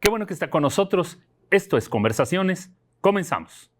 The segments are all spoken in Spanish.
Qué bueno que está con nosotros. Esto es Conversaciones. Comenzamos.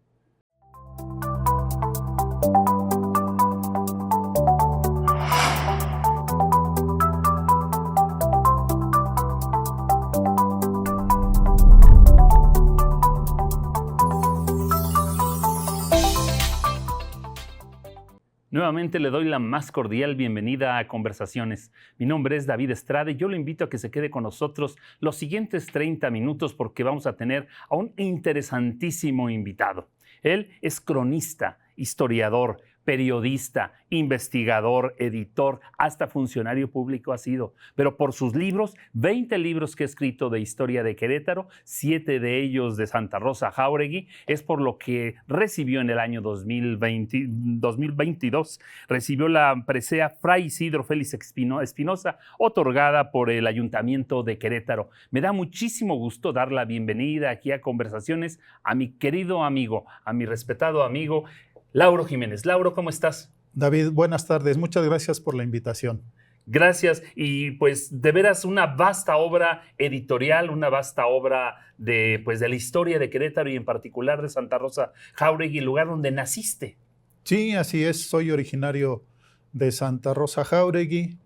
Nuevamente le doy la más cordial bienvenida a Conversaciones. Mi nombre es David Estrada y yo lo invito a que se quede con nosotros los siguientes 30 minutos porque vamos a tener a un interesantísimo invitado. Él es cronista, historiador, periodista, investigador, editor, hasta funcionario público ha sido. Pero por sus libros, 20 libros que ha escrito de historia de Querétaro, 7 de ellos de Santa Rosa Jáuregui, es por lo que recibió en el año 2022, recibió la presea Fray Isidro Félix Espinosa, otorgada por el Ayuntamiento de Querétaro. Me da muchísimo gusto dar la bienvenida aquí a Conversaciones a mi querido amigo, a mi respetado amigo, Lauro Jiménez. Lauro, ¿cómo estás? David, buenas tardes. Muchas gracias por la invitación. Gracias. Y pues de veras una vasta obra editorial, una vasta obra de la historia de Querétaro y en particular de Santa Rosa Jáuregui, lugar donde naciste. Sí, así es. Soy originario de Santa Rosa Jáuregui.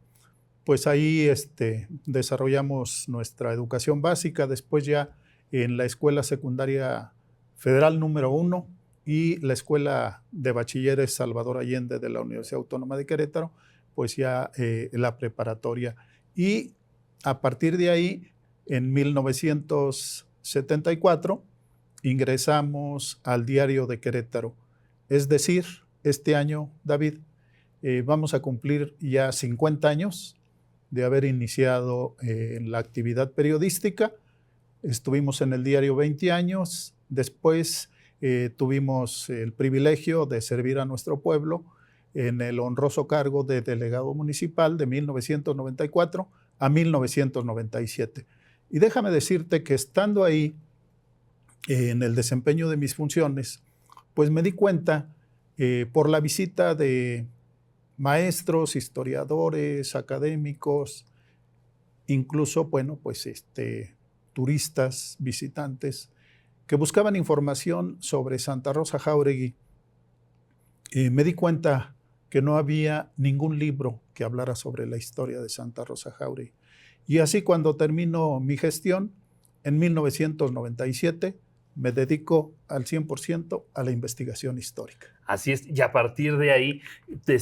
Pues ahí desarrollamos nuestra educación básica. Después ya en la Escuela Secundaria Federal número 1 y la Escuela de Bachilleres Salvador Allende de la Universidad Autónoma de Querétaro, pues ya la preparatoria. Y a partir de ahí, en 1974, ingresamos al Diario de Querétaro. Es decir, este año, David, vamos a cumplir ya 50 años de haber iniciado en la actividad periodística. Estuvimos en el diario 20 años, después tuvimos el privilegio de servir a nuestro pueblo en el honroso cargo de delegado municipal de 1994 a 1997. Y déjame decirte que estando ahí en el desempeño de mis funciones, pues me di cuenta por la visita de maestros, historiadores, académicos, incluso, turistas, visitantes, que buscaban información sobre Santa Rosa Jáuregui. Me di cuenta que no había ningún libro que hablara sobre la historia de Santa Rosa Jáuregui. Y así, cuando termino mi gestión, en 1997, me dedico al 100% a la investigación histórica. Así es, y a partir de ahí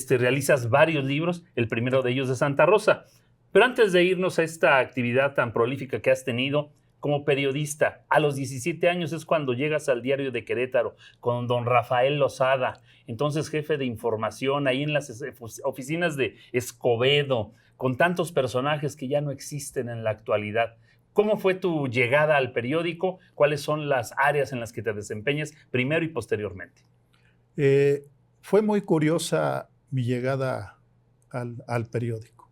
realizas varios libros, el primero de ellos de Santa Rosa. Pero antes de irnos a esta actividad tan prolífica que has tenido como periodista, a los 17 años es cuando llegas al Diario de Querétaro con don Rafael Lozada, entonces jefe de información, ahí en las oficinas de Escobedo, con tantos personajes que ya no existen en la actualidad. ¿Cómo fue tu llegada al periódico? ¿Cuáles son las áreas en las que te desempeñas primero y posteriormente? Fue muy curiosa mi llegada al periódico.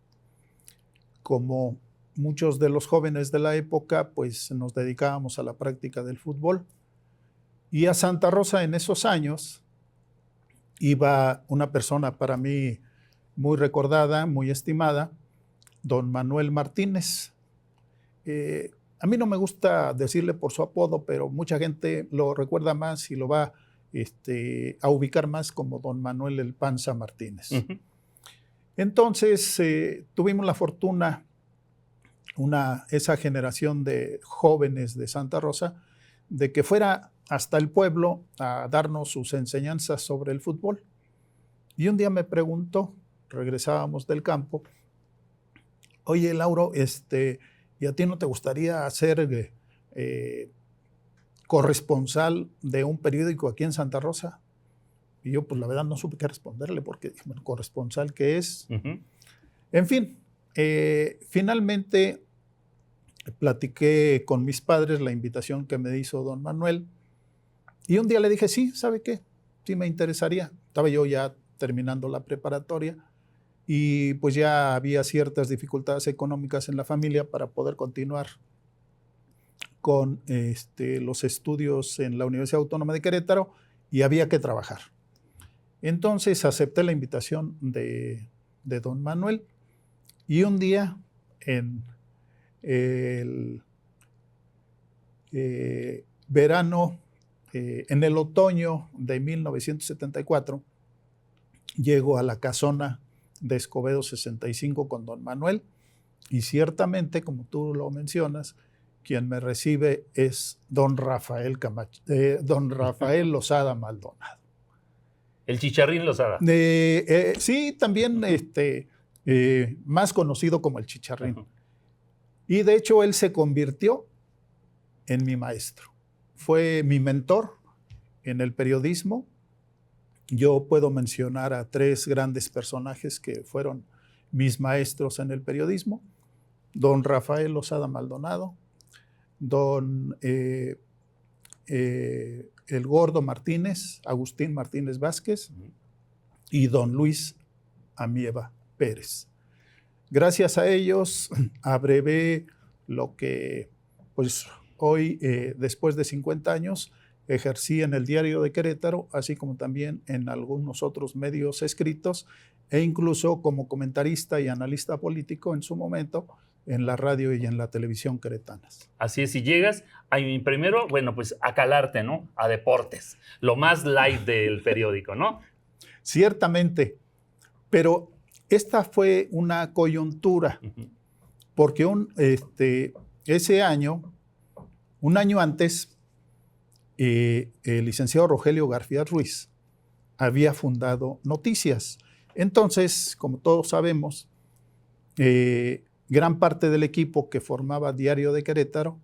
Como muchos de los jóvenes de la época, pues nos dedicábamos a la práctica del fútbol. Y a Santa Rosa en esos años iba una persona para mí muy recordada, muy estimada, don Manuel Martínez. A mí no me gusta decirle por su apodo, pero mucha gente lo recuerda más y lo va a ubicar más como don Manuel el Panza Martínez. Uh-huh. Entonces tuvimos la fortuna, esa generación de jóvenes de Santa Rosa, de que fuera hasta el pueblo a darnos sus enseñanzas sobre el fútbol. Y un día me preguntó, regresábamos del campo, oye, Lauro, ¿y a ti no te gustaría ser corresponsal de un periódico aquí en Santa Rosa? Y yo, pues la verdad, no supe qué responderle, porque, bueno, ¿corresponsal qué es? Uh-huh. En fin, finalmente platiqué con mis padres la invitación que me hizo don Manuel, y un día le dije, sí, ¿sabe qué? Sí me interesaría. Estaba yo ya terminando la preparatoria, y pues ya había ciertas dificultades económicas en la familia para poder continuar con los estudios en la Universidad Autónoma de Querétaro, y había que trabajar. Entonces acepté la invitación de don Manuel, y un día en el verano, en el otoño de 1974, llego a la casona de Escobedo 65 con don Manuel, y ciertamente, como tú lo mencionas, quien me recibe es don Rafael Losada Maldonado. El Chicharrín Losada. Sí, también más conocido como el Chicharrín. Y de hecho él se convirtió en mi maestro. Fue mi mentor en el periodismo. Yo puedo mencionar a 3 grandes personajes que fueron mis maestros en el periodismo: don Rafael Losada Maldonado, don el Gordo Martínez, Agustín Martínez Vázquez, y don Luis Amieva Pérez. Gracias a ellos abrevé lo que pues hoy, después de 50 años, ejercí en el Diario de Querétaro, así como también en algunos otros medios escritos, e incluso como comentarista y analista político en su momento en la radio y en la televisión queretanas. Así es, si llegas, primero, bueno, pues a calarte, ¿no? A deportes, lo más light del periódico, ¿no? Ciertamente, pero esta fue una coyuntura, porque ese año, un año antes, el licenciado Rogelio García Ruiz había fundado Noticias. Entonces, como todos sabemos, gran parte del equipo que formaba Diario de Querétaro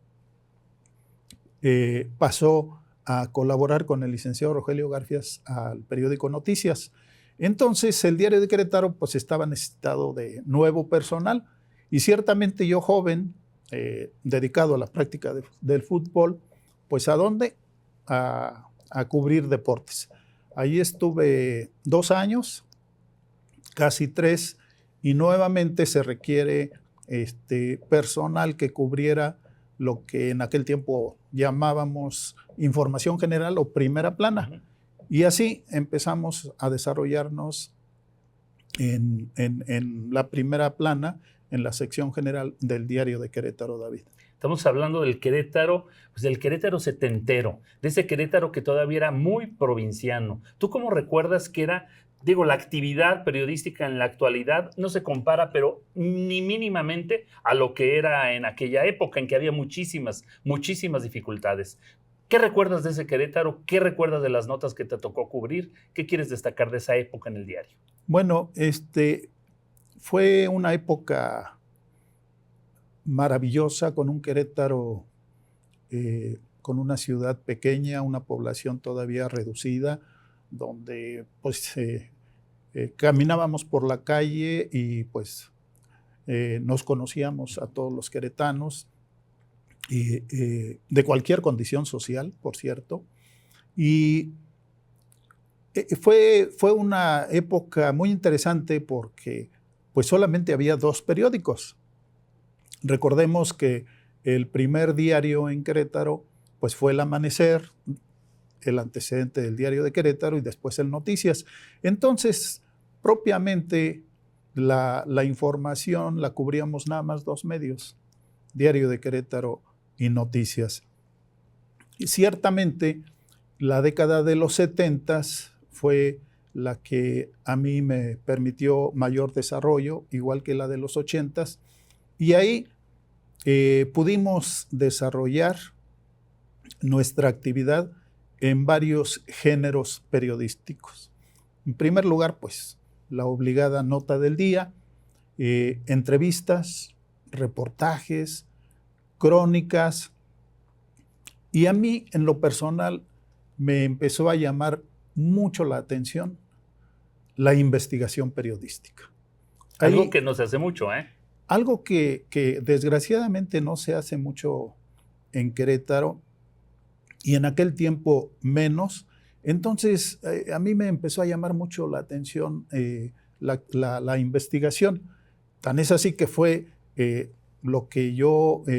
pasó a colaborar con el licenciado Rogelio García al periódico Noticias. Entonces, el Diario de Querétaro pues estaba necesitado de nuevo personal, y ciertamente yo, joven, dedicado a la práctica del fútbol, pues ¿a dónde? A cubrir deportes. Ahí estuve 2 años, casi 3, y nuevamente se requiere personal que cubriera lo que en aquel tiempo llamábamos información general o primera plana. Y así empezamos a desarrollarnos en la primera plana, en la sección general del Diario de Querétaro, David. Estamos hablando del Querétaro, pues del Querétaro setentero, de ese Querétaro que todavía era muy provinciano. ¿Tú cómo recuerdas que era? Digo, la actividad periodística en la actualidad no se compara, pero ni mínimamente a lo que era en aquella época en que había muchísimas dificultades. ¿Qué recuerdas de ese Querétaro? ¿Qué recuerdas de las notas que te tocó cubrir? ¿Qué quieres destacar de esa época en el diario? Bueno, fue una época maravillosa, con un Querétaro, con una ciudad pequeña, una población todavía reducida, donde pues caminábamos por la calle y pues nos conocíamos a todos los queretanos, de cualquier condición social, por cierto. Y fue una época muy interesante porque pues solamente había 2 periódicos. Recordemos que el primer diario en Querétaro pues fue El Amanecer, el antecedente del Diario de Querétaro, y después el Noticias. Entonces, propiamente la información la cubríamos nada más 2 medios, Diario de Querétaro y Noticias. Y ciertamente la década de los 70s fue la que a mí me permitió mayor desarrollo, igual que la de los 80s, y ahí pudimos desarrollar nuestra actividad en varios géneros periodísticos. En primer lugar, pues, la obligada nota del día, entrevistas, reportajes, crónicas, y a mí, en lo personal, me empezó a llamar mucho la atención la investigación periodística. Algo que no se hace mucho, ¿eh? Algo que desgraciadamente no se hace mucho en Querétaro, y en aquel tiempo menos. Entonces, a mí me empezó a llamar mucho la atención la investigación. Tan es así que fue lo que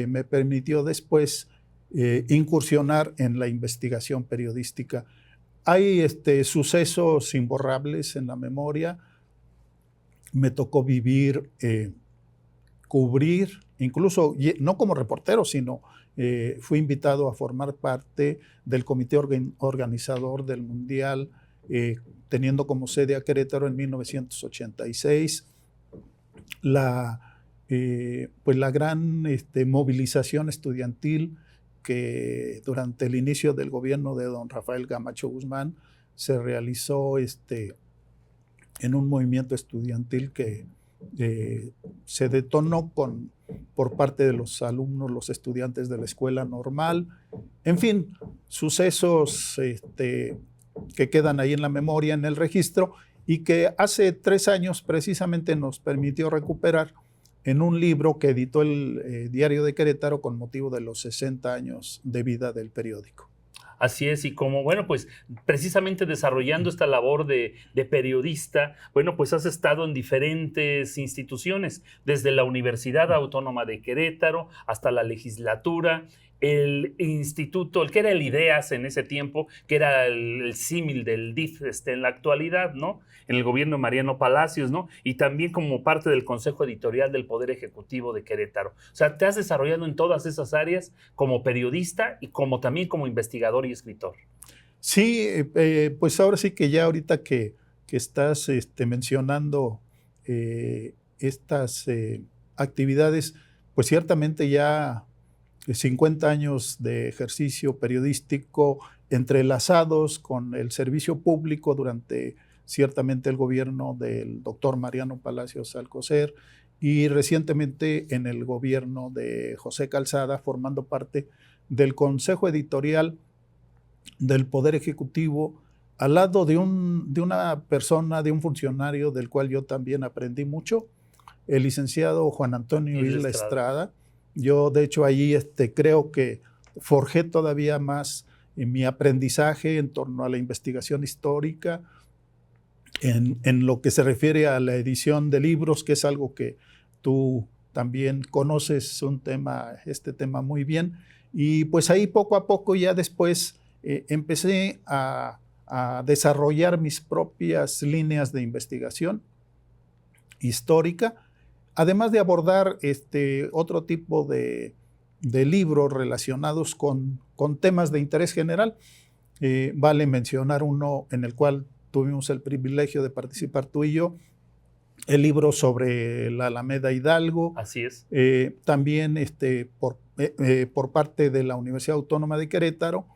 me permitió después incursionar en la investigación periodística. Hay sucesos imborrables en la memoria. Me tocó vivir, cubrir, incluso no como reportero, sino fui invitado a formar parte del comité organizador del Mundial, teniendo como sede a Querétaro en 1986. Pues la gran movilización estudiantil que durante el inicio del gobierno de don Rafael Camacho Guzmán se realizó en un movimiento estudiantil que se detonó por parte de los alumnos, los estudiantes de la escuela normal. En fin, sucesos que quedan ahí en la memoria, en el registro, y que hace 3 años precisamente nos permitió recuperar en un libro que editó el Diario de Querétaro con motivo de los 60 años de vida del periódico. Así es, y como, bueno, pues precisamente desarrollando esta labor de periodista, bueno, pues has estado en diferentes instituciones, desde la Universidad Autónoma de Querétaro hasta la legislatura, el instituto, el que era el IDEAS en ese tiempo, que era el símil del DIF en la actualidad, ¿no? En el gobierno de Mariano Palacios, ¿no? Y también como parte del Consejo Editorial del Poder Ejecutivo de Querétaro. O sea, te has desarrollado en todas esas áreas como periodista y también como investigador y escritor. Sí, pues ahora sí que ya ahorita que estás mencionando estas actividades, pues ciertamente ya 50 años de ejercicio periodístico entrelazados con el servicio público durante ciertamente el gobierno del doctor Mariano Palacios Alcocer y recientemente en el gobierno de José Calzada, formando parte del Consejo Editorial del Poder Ejecutivo, al lado de una persona, de un funcionario del cual yo también aprendí mucho, el licenciado Juan Antonio Isla Estrada. Yo, de hecho, allí creo que forjé todavía más mi aprendizaje en torno a la investigación histórica, en lo que se refiere a la edición de libros, que es algo que tú también conoces este tema muy bien. Y pues ahí poco a poco ya después empecé a desarrollar mis propias líneas de investigación histórica, además de abordar otro tipo de libros relacionados con temas de interés general. Vale mencionar uno en el cual tuvimos el privilegio de participar tú y yo, el libro sobre la Alameda Hidalgo. Así es. También por parte de la Universidad Autónoma de Querétaro,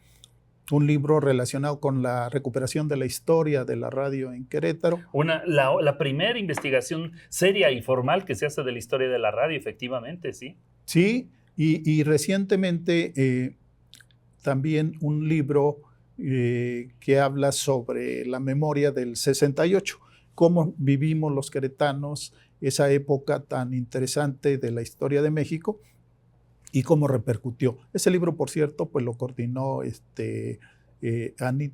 un libro relacionado con la recuperación de la historia de la radio en Querétaro. La primera investigación seria y formal que se hace de la historia de la radio, efectivamente, sí. Sí, y recientemente también un libro que habla sobre la memoria del 68, cómo vivimos los queretanos esa época tan interesante de la historia de México y cómo repercutió. Ese libro, por cierto, pues lo coordinó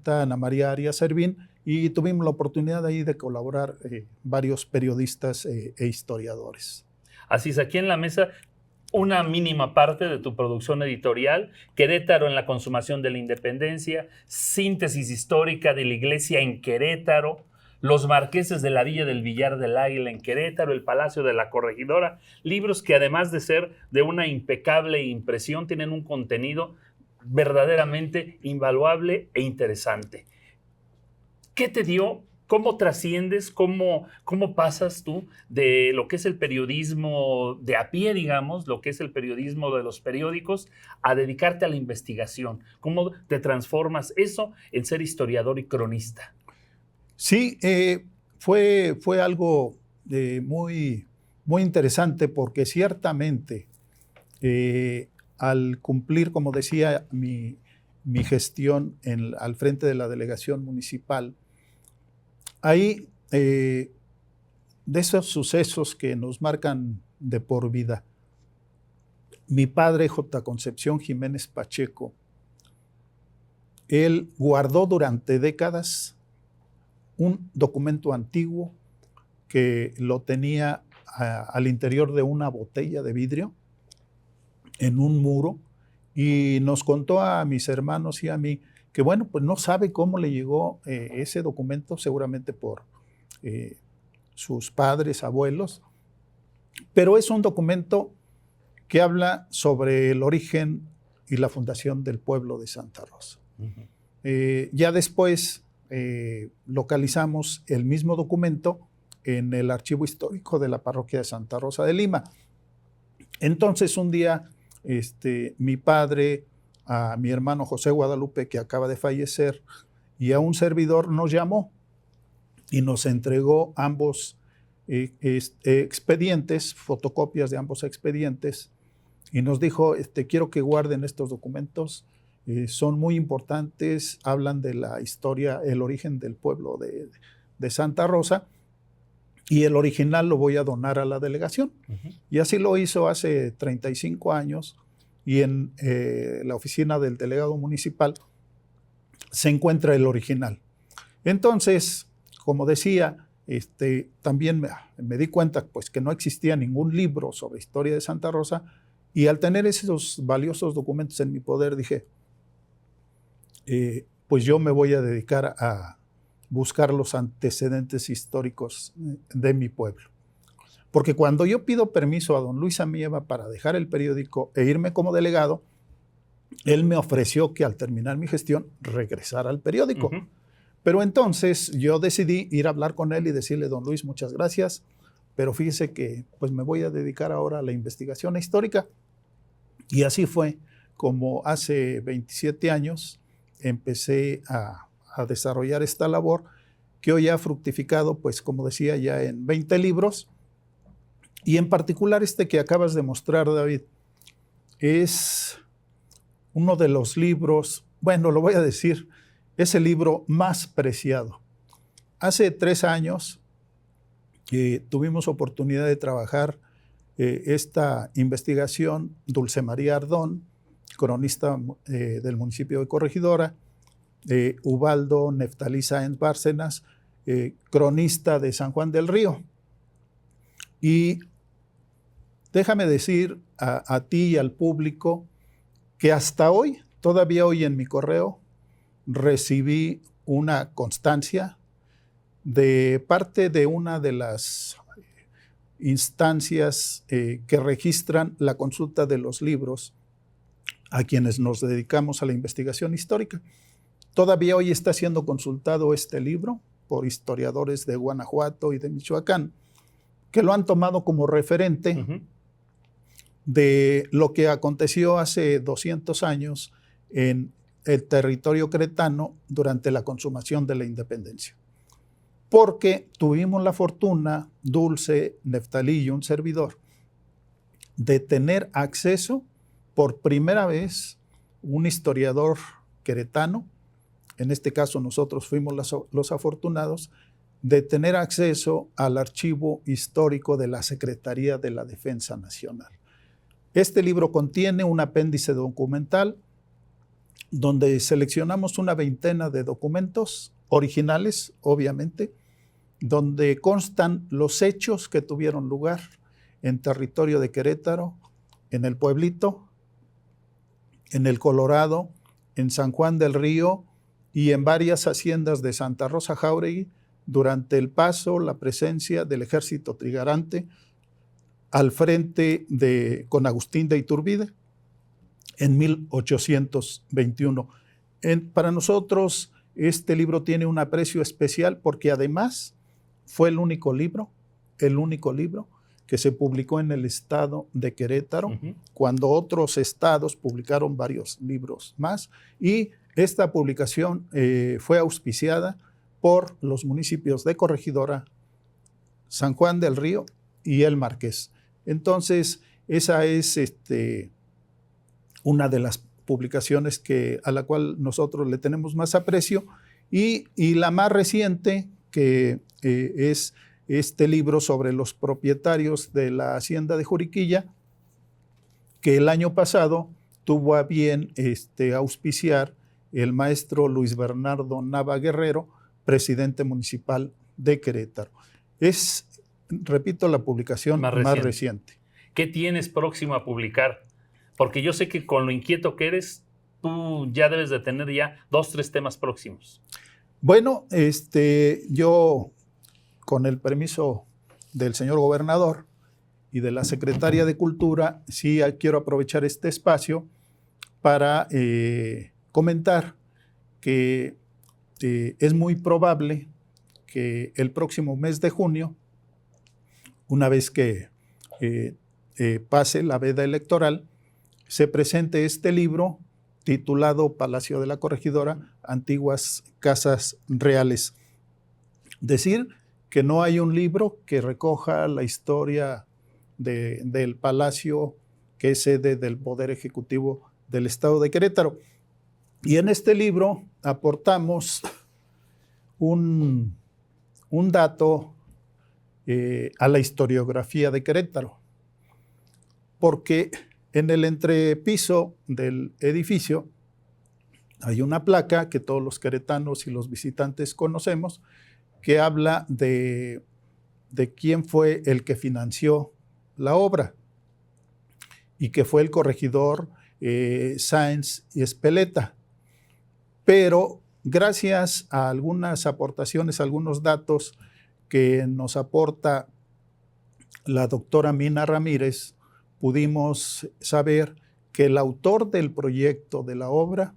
Ana María Arias Servín, y tuvimos la oportunidad ahí de colaborar varios periodistas e historiadores. Así es, aquí en la mesa una mínima parte de tu producción editorial, Querétaro en la consumación de la independencia, síntesis histórica de la iglesia en Querétaro, los marqueses de la Villa del Villar del Águila en Querétaro, el Palacio de la Corregidora, libros que además de ser de una impecable impresión, tienen un contenido verdaderamente invaluable e interesante. ¿Qué te dio? ¿Cómo trasciendes? ¿Cómo pasas tú de lo que es el periodismo de a pie, digamos, lo que es el periodismo de los periódicos, a dedicarte a la investigación? ¿Cómo te transformas eso en ser historiador y cronista? Sí, fue algo muy, muy interesante porque ciertamente al cumplir, como decía, mi gestión al frente de la delegación municipal, ahí, de esos sucesos que nos marcan de por vida, mi padre, J. Concepción Jiménez Pacheco, él guardó durante décadas un documento antiguo que lo tenía al interior de una botella de vidrio en un muro, y nos contó a mis hermanos y a mí que, bueno, pues no sabe cómo le llegó ese documento, seguramente por sus padres, abuelos, pero es un documento que habla sobre el origen y la fundación del pueblo de Santa Rosa. Ya después localizamos el mismo documento en el archivo histórico de la parroquia de Santa Rosa de Lima. Entonces un día mi padre, a mi hermano José Guadalupe, que acaba de fallecer, y a un servidor nos llamó y nos entregó ambos expedientes, fotocopias de ambos expedientes, y nos dijo, quiero que guarden estos documentos, son muy importantes, hablan de la historia, el origen del pueblo de Santa Rosa, y el original lo voy a donar a la delegación. Y así lo hizo hace 35 años, y en la oficina del delegado municipal se encuentra el original. Entonces, como decía, también me di cuenta pues, que no existía ningún libro sobre historia de Santa Rosa, y al tener esos valiosos documentos en mi poder dije, pues yo me voy a dedicar a buscar los antecedentes históricos de mi pueblo. Porque cuando yo pido permiso a don Luis Amieva para dejar el periódico e irme como delegado, él me ofreció que al terminar mi gestión regresara al periódico. Pero entonces yo decidí ir a hablar con él y decirle, don Luis, muchas gracias, pero fíjese que pues me voy a dedicar ahora a la investigación histórica. Y así fue como hace 27 años empecé a desarrollar esta labor que hoy ha fructificado, pues como decía, ya en 20 libros. Y en particular que acabas de mostrar, David, es uno de los libros, bueno, lo voy a decir, es el libro más preciado. Hace 3 años tuvimos oportunidad de trabajar esta investigación, Dulce María Ardón, cronista del municipio de Corregidora, Ubaldo Neftalí Sáenz Bárcenas, cronista de San Juan del Río. Y déjame decir a ti y al público que hasta hoy, todavía hoy en mi correo, recibí una constancia de parte de una de las instancias que registran la consulta de los libros a quienes nos dedicamos a la investigación histórica. Todavía hoy está siendo consultado este libro por historiadores de Guanajuato y de Michoacán, que lo han tomado como referente de lo que aconteció hace 200 años en el territorio cretano durante la consumación de la independencia. Porque tuvimos la fortuna, Dulce, Neftalí y un servidor, de tener acceso por primera vez un historiador queretano, en este caso nosotros fuimos los afortunados, de tener acceso al archivo histórico de la Secretaría de la Defensa Nacional. Este libro contiene un apéndice documental donde seleccionamos una veintena de documentos originales, obviamente, donde constan los hechos que tuvieron lugar en territorio de Querétaro, en el Pueblito, en el Colorado, en San Juan del Río y en varias haciendas de Santa Rosa Jáuregui durante el paso, la presencia del ejército trigarante al frente con Agustín de Iturbide en 1821. Para nosotros este libro tiene un aprecio especial porque además fue el único libro que se publicó en el estado de Querétaro, cuando otros estados publicaron varios libros más, y esta publicación fue auspiciada por los municipios de Corregidora, San Juan del Río y El Marqués. Entonces, esa es una de las publicaciones a la cual nosotros le tenemos más aprecio, y la más reciente, que es este libro sobre los propietarios de la hacienda de Juriquilla, que el año pasado tuvo a bien auspiciar el maestro Luis Bernardo Nava Guerrero, presidente municipal de Querétaro. Es, repito, la publicación más reciente. ¿Qué tienes próximo a publicar? Porque yo sé que con lo inquieto que eres, tú ya debes de tener ya 2, 3 temas próximos. Bueno, yo, con el permiso del señor gobernador y de la Secretaría de Cultura, sí quiero aprovechar este espacio para comentar que es muy probable que el próximo mes de junio, una vez que pase la veda electoral, se presente este libro titulado Palacio de la Corregidora, Antiguas Casas Reales. Decir que no hay un libro que recoja la historia del palacio que es sede del Poder Ejecutivo del Estado de Querétaro. Y en este libro aportamos un dato a la historiografía de Querétaro, porque en el entrepiso del edificio hay una placa que todos los queretanos y los visitantes conocemos, que habla de quién fue el que financió la obra, y que fue el corregidor Sáenz y Espeleta. Pero gracias a algunas aportaciones, algunos datos que nos aporta la doctora Mina Ramírez, pudimos saber que el autor del proyecto de la obra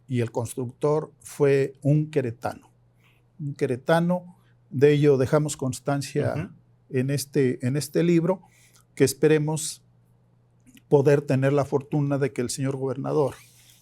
y el constructor fue un queretano. Un queretano, de ello dejamos constancia en este libro, que esperemos poder tener la fortuna de que el señor gobernador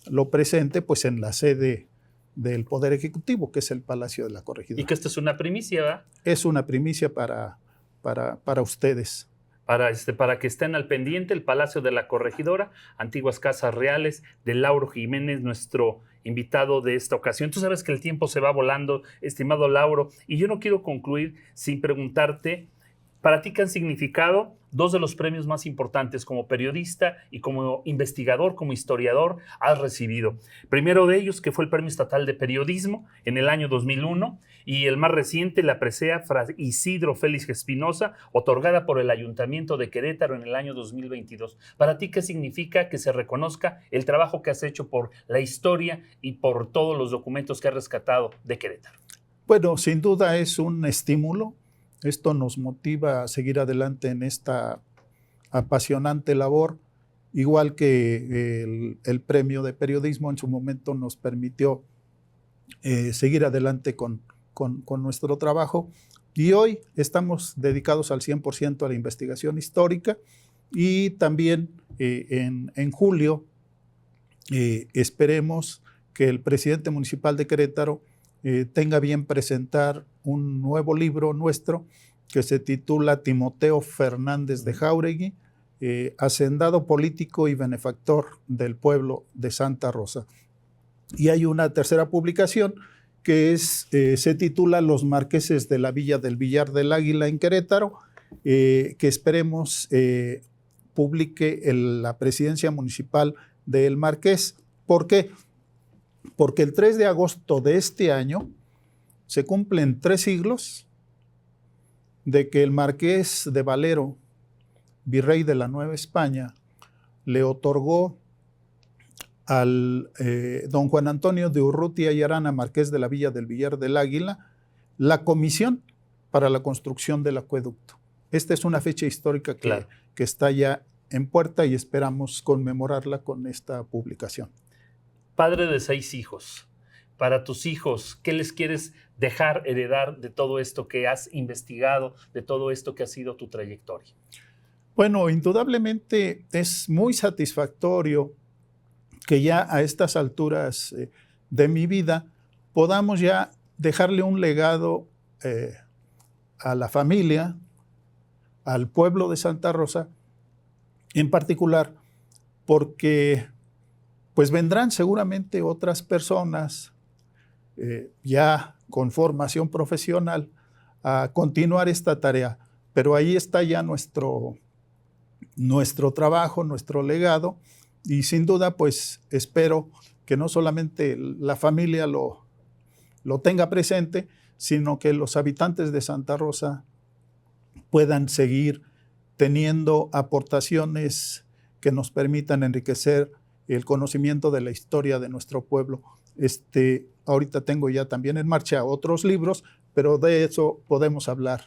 lo presente pues en la sede del Poder Ejecutivo, que es el Palacio de la Corregidora. Y que esto es una primicia, ¿verdad? Es una primicia para ustedes. Para que estén al pendiente, el Palacio de la Corregidora, Antiguas Casas Reales, de Lauro Jiménez, nuestro invitado de esta ocasión. Tú sabes que el tiempo se va volando, estimado Lauro, y yo no quiero concluir sin preguntarte, ¿para ti qué han significado dos de los premios más importantes como periodista y como investigador, como historiador, has recibido? Primero de ellos, que fue el Premio Estatal de Periodismo en el año 2001, y el más reciente, la presea Fray Isidro Félix Espinosa, otorgada por el Ayuntamiento de Querétaro en el año 2022. ¿Para ti qué significa que se reconozca el trabajo que has hecho por la historia y por todos los documentos que has rescatado de Querétaro? Bueno, sin duda es un estímulo. Esto nos motiva a seguir adelante en esta apasionante labor, igual que el premio de periodismo en su momento nos permitió seguir adelante con nuestro trabajo. Y hoy estamos dedicados al 100% a la investigación histórica, y también en julio esperemos que el presidente municipal de Querétaro tenga bien presentar un nuevo libro nuestro que se titula Timoteo Fernández de Jáuregui, hacendado político y benefactor del pueblo de Santa Rosa. Y hay una tercera publicación que se titula Los Marqueses de la Villa del Villar del Águila en Querétaro, que esperemos publique la presidencia municipal del Marqués. ¿Por qué? Porque el 3 de agosto de este año se cumplen 3 siglos de que el Marqués de Valero, virrey de la Nueva España, le otorgó al don Juan Antonio de Urrutia y Arana, marqués de la Villa del Villar del Águila, la comisión para la construcción del acueducto. Esta es una fecha histórica que está ya en puerta, y esperamos conmemorarla con esta publicación. Padre de 6 hijos, para tus hijos, ¿qué les quieres dejar, heredar de todo esto que has investigado, de todo esto que ha sido tu trayectoria? Bueno, indudablemente es muy satisfactorio que ya a estas alturas de mi vida podamos ya dejarle un legado a la familia, al pueblo de Santa Rosa, en particular, porque pues vendrán seguramente otras personas ya con formación profesional a continuar esta tarea, pero ahí está ya nuestro trabajo, nuestro legado, y sin duda pues espero que no solamente la familia lo tenga presente, sino que los habitantes de Santa Rosa puedan seguir teniendo aportaciones que nos permitan enriquecer el conocimiento de la historia de nuestro pueblo. Ahorita tengo ya también en marcha otros libros, pero de eso podemos hablar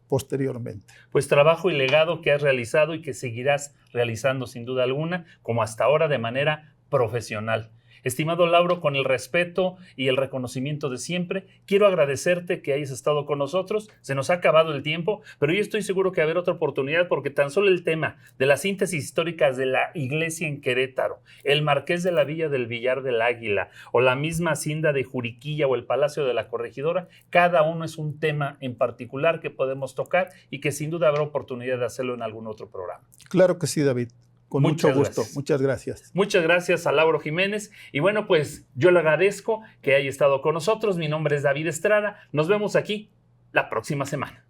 posteriormente. Pues trabajo y legado que has realizado y que seguirás realizando sin duda alguna, como hasta ahora, de manera profesional. Estimado Lauro, con el respeto y el reconocimiento de siempre, quiero agradecerte que hayas estado con nosotros. Se nos ha acabado el tiempo, pero yo estoy seguro que va a haber otra oportunidad, porque tan solo el tema de las síntesis históricas de la iglesia en Querétaro, el Marqués de la Villa del Villar del Águila, o la misma hacienda de Juriquilla o el Palacio de la Corregidora, cada uno es un tema en particular que podemos tocar y que sin duda habrá oportunidad de hacerlo en algún otro programa. Claro que sí, David. Con mucho gusto. Gracias. Muchas gracias. Muchas gracias a Lauro Jiménez. Y bueno, pues yo le agradezco que haya estado con nosotros. Mi nombre es David Estrada. Nos vemos aquí la próxima semana.